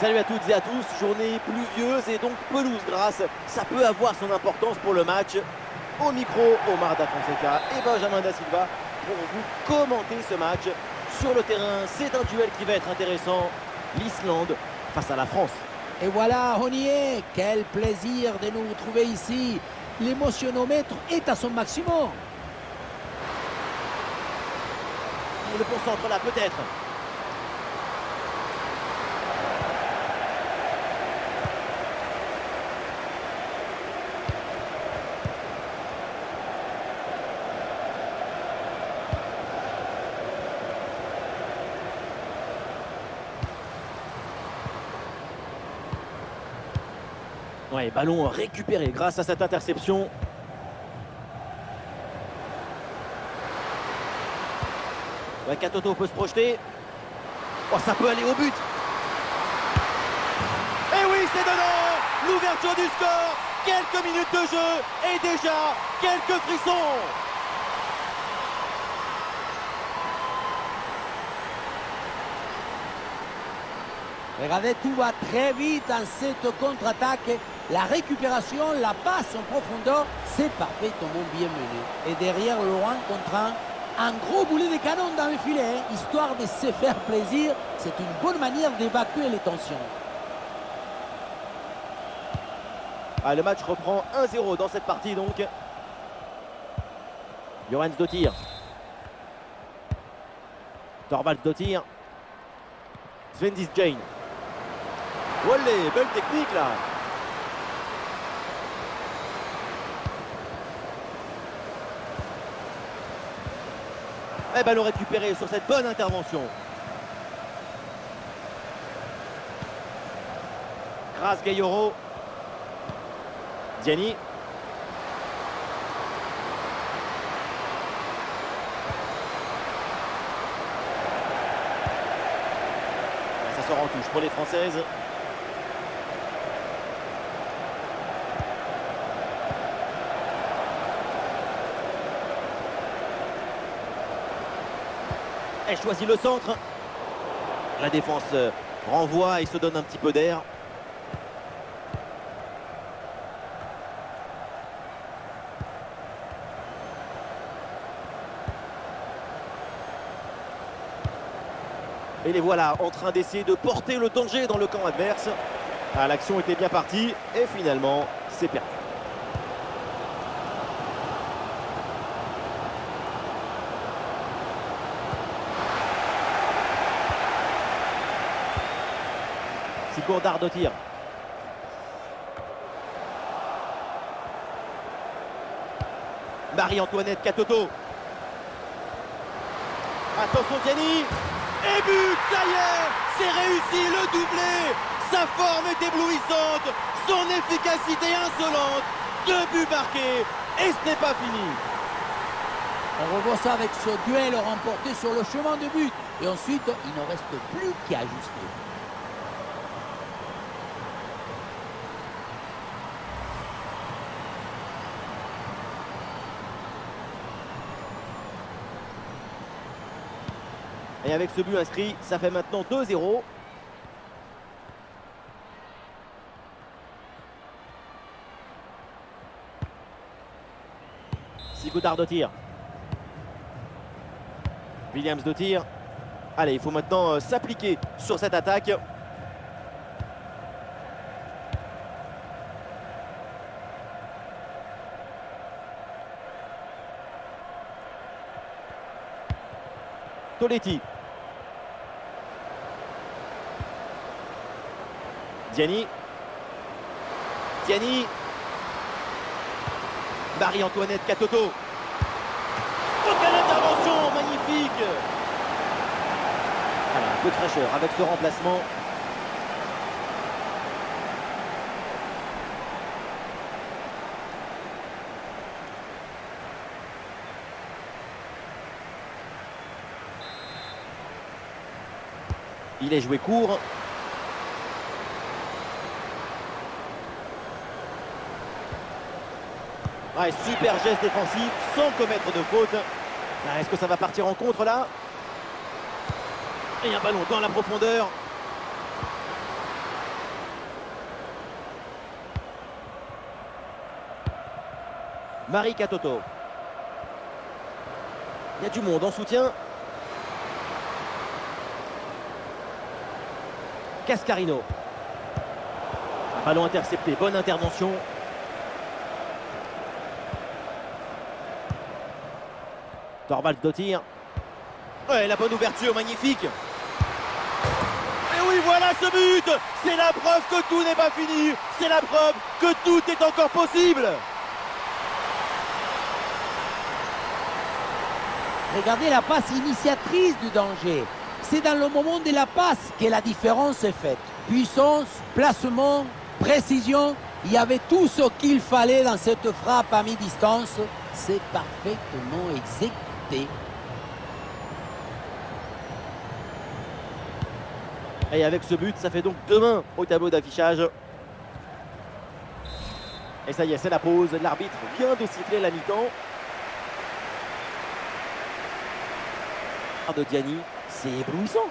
Salut à toutes et à tous, journée pluvieuse et donc pelouse grasse, ça peut avoir son importance pour le match. Au micro, Omar Da Fonseca et Benjamin Da Silva pour vous commenter ce match. Sur le terrain, c'est un duel qui va être intéressant. L'Islande face à la France. Et voilà, on y est. Quel plaisir de nous retrouver ici. L'émotionnomètre est à son maximum. Et le bon centre là, peut-être. Ouais, ballon récupéré grâce à cette interception. Ouais, Katoto peut se projeter. Oh, ça peut aller au but. Et oui, c'est dedans. L'ouverture du score. Quelques minutes de jeu et déjà quelques frissons. Regardez, tout va très vite dans cette contre-attaque. La récupération, la passe en profondeur, c'est parfaitement bien mené. Et derrière, Laurent contre un gros boulet de canon dans le filet, histoire de se faire plaisir. C'est une bonne manière d'évacuer les tensions. Ah, le match reprend 1-0 dans cette partie donc. Jorens Dottir. Torvalds Dottir. Svendis Jane. Olé, belle technique là. Et ballon récupéré sur cette bonne intervention. Grâce Gayoro. Diani. Ça sort en touche pour les Françaises. Elle choisit le centre. La défense renvoie et se donne un petit peu d'air. Et les voilà en train d'essayer de porter le danger dans le camp adverse. Ah, l'action était bien partie et finalement c'est perdu. Gourdard de tir. Marie-Antoinette Katoto. Attention Diani. Et but, ça y est, c'est réussi, le doublé. Sa forme est éblouissante, son efficacité insolente. 2 buts marqués et ce n'est pas fini. On revoit ça avec ce duel remporté sur le chemin de but. Et ensuite, il ne reste plus qu'à ajuster. Et avec ce but inscrit, ça fait maintenant 2-0. Gourdard de tir. Williams de tir. Allez, il faut maintenant s'appliquer sur cette attaque. Toletti. Diani. Diani. Marie-Antoinette Katoto. Oh, quelle intervention magnifique. Voilà, un peu de fraîcheur avec ce remplacement. Il est joué court. Ouais, super geste défensif sans commettre de faute. Est-ce que ça va partir en contre là? Et un ballon dans la profondeur. Mari Katoto. Il y a du monde en soutien. Cascarino. Un ballon intercepté, bonne intervention. Thorvaldsdottir. Ouais, la bonne ouverture, magnifique. Et oui, voilà ce but. C'est la preuve que tout n'est pas fini. C'est la preuve que tout est encore possible. Regardez la passe initiatrice du danger. C'est dans le moment de la passe que la différence est faite. Puissance, placement, précision. Il y avait tout ce qu'il fallait dans cette frappe à mi-distance. C'est parfaitement exécuté. Et avec ce but, ça fait donc 2-1 au tableau d'affichage. Et ça y est, c'est la pause. L'arbitre vient de siffler la mi-temps. De Diani, c'est éblouissant.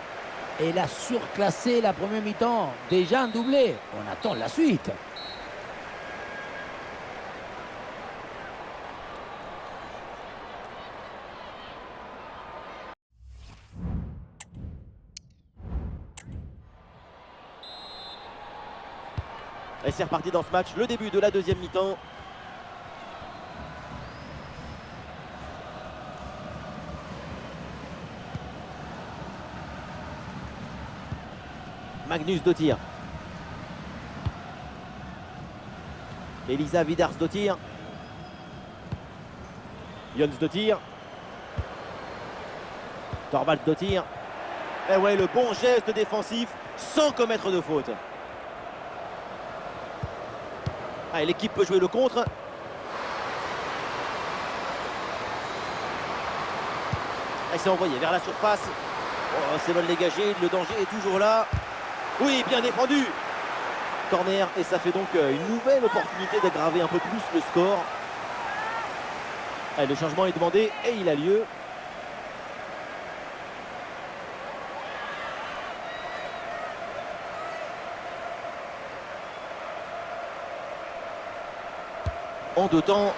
Elle a surclassé la première mi-temps. Déjà un doublé. On attend la suite. Et c'est reparti dans ce match, le début de la deuxième mi-temps. Magnus Dottir. Elisa Vidars-Dottir. Jonsdottir. Thorvaldsdottir. Et ouais, le bon geste défensif sans commettre de faute. Ah, l'équipe peut jouer le contre. Elle s'est envoyée vers la surface. Oh, c'est mal dégagé, le danger est toujours là. Oui, bien défendu. Corner, et ça fait donc une nouvelle opportunité d'aggraver un peu plus le score. Allez, le changement est demandé et il a lieu. En deux temps.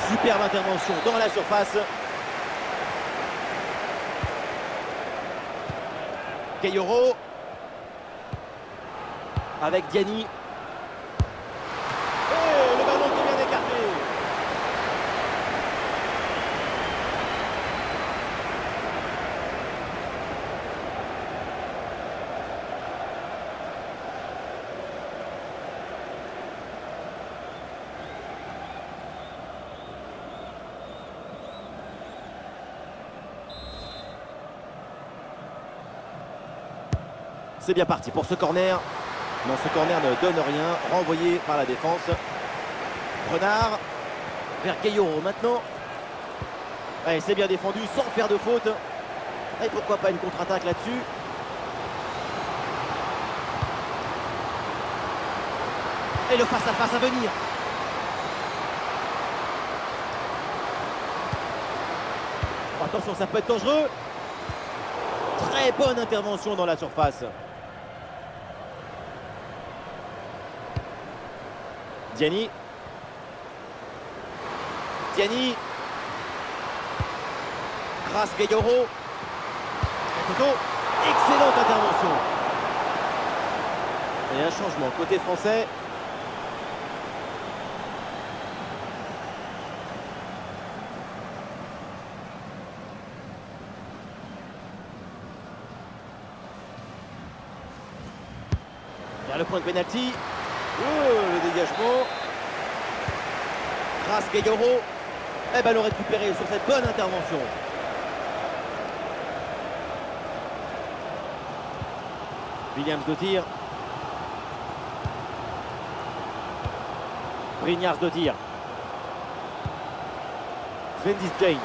Superbe intervention dans la surface. Kayoro. Avec Diani. Et le ballon qui vient d'écarter. C'est bien parti pour ce corner. Non, ce corner ne donne rien. Renvoyé par la défense. Renard vers Kayoro maintenant. Ouais, c'est bien défendu sans faire de faute. Et pourquoi pas une contre-attaque là-dessus. Et le face-à-face à venir. Attention, ça peut être dangereux. Très bonne intervention dans la surface. Diani. Diani. Grâce Kayoro. Excellente intervention. Et un changement côté français. Vers le point de pénalty. Oh, le dégagement. Grâce Kayoro. Et ballon récupéré sur cette bonne intervention. Williams-Dottir. Brynjars-Dottir. Svendis Jane.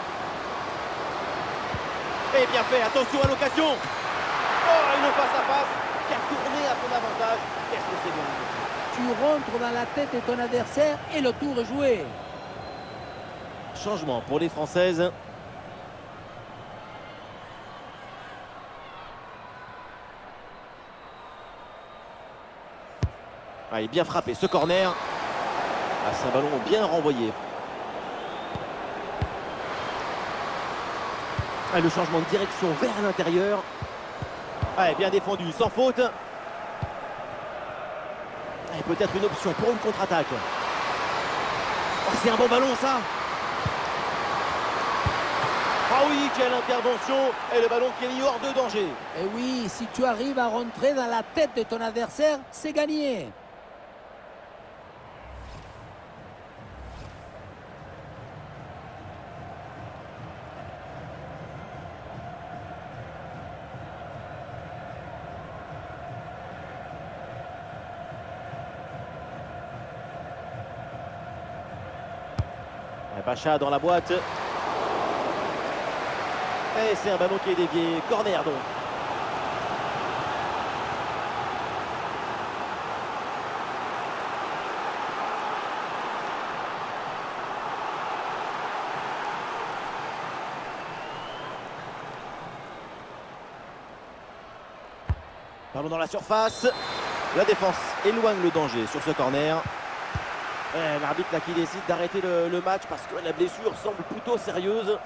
Et bien fait, attention à l'occasion. Oh, une face-à-face qui a tourné à son avantage. Qu'est-ce que c'est bien. Tu rentres dans la tête de ton adversaire et le tour est joué. Changement pour les Françaises. Ah, il est bien frappé ce corner. Ah, c'est un ballon bien renvoyé. Ah, le changement de direction vers l'intérieur. Ah, bien défendu, sans faute. Ah, peut-être une option pour une contre-attaque. Oh, c'est un bon ballon ça. Ah oui, quelle intervention. Et le ballon qui est mis hors de danger. Et oui, si tu arrives à rentrer dans la tête de ton adversaire, c'est gagné. Bacha dans la boîte. Et c'est un ballon qui est dévié. Corner donc. Ballon dans la surface. La défense éloigne le danger sur ce corner. L'arbitre là qui décide d'arrêter le match parce que la blessure semble plutôt sérieuse.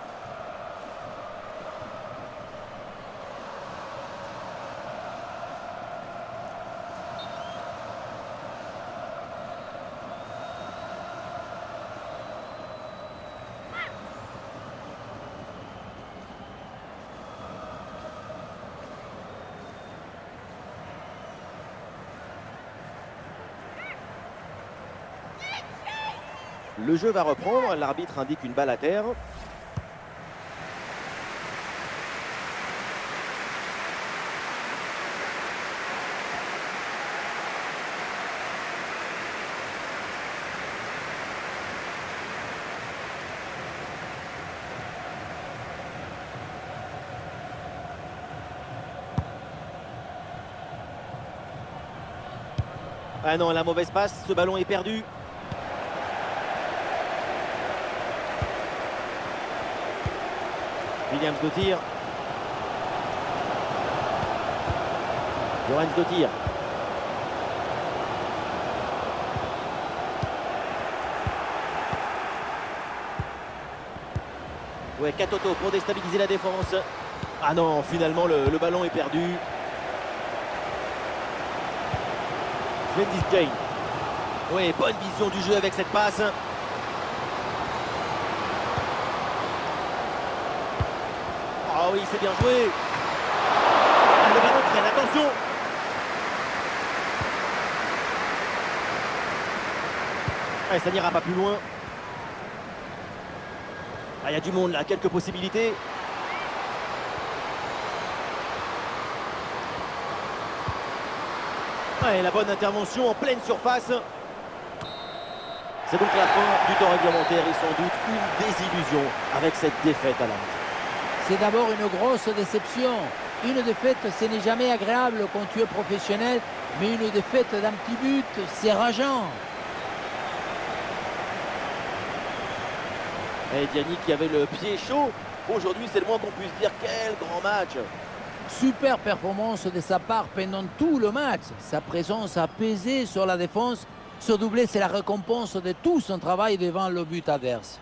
Le jeu va reprendre, l'arbitre indique une balle à terre. Ah non, la mauvaise passe, ce ballon est perdu. Williams de tir. Lorenz de tir. Ouais, Katoto pour déstabiliser la défense. Ah non, finalement le ballon est perdu. Sven Disjane. Ouais, bonne vision du jeu avec cette passe. Ah oui, c'est bien joué. Ah, le ballon traîne, attention. Ah, ça n'ira pas plus loin. Ah, il y a du monde là, quelques possibilités. Ah, et la bonne intervention en pleine surface. C'est donc la fin du temps réglementaire et sans doute une désillusion avec cette défaite à la maison. C'est d'abord une grosse déception. Une défaite, ce n'est jamais agréable quand tu es professionnel, mais une défaite d'un petit but, c'est rageant. Et Diani qui avait le pied chaud, aujourd'hui c'est le moins qu'on puisse dire. Quel grand match. Super performance de sa part pendant tout le match. Sa présence a pesé sur la défense. Ce doublé, c'est la récompense de tout son travail devant le but adverse.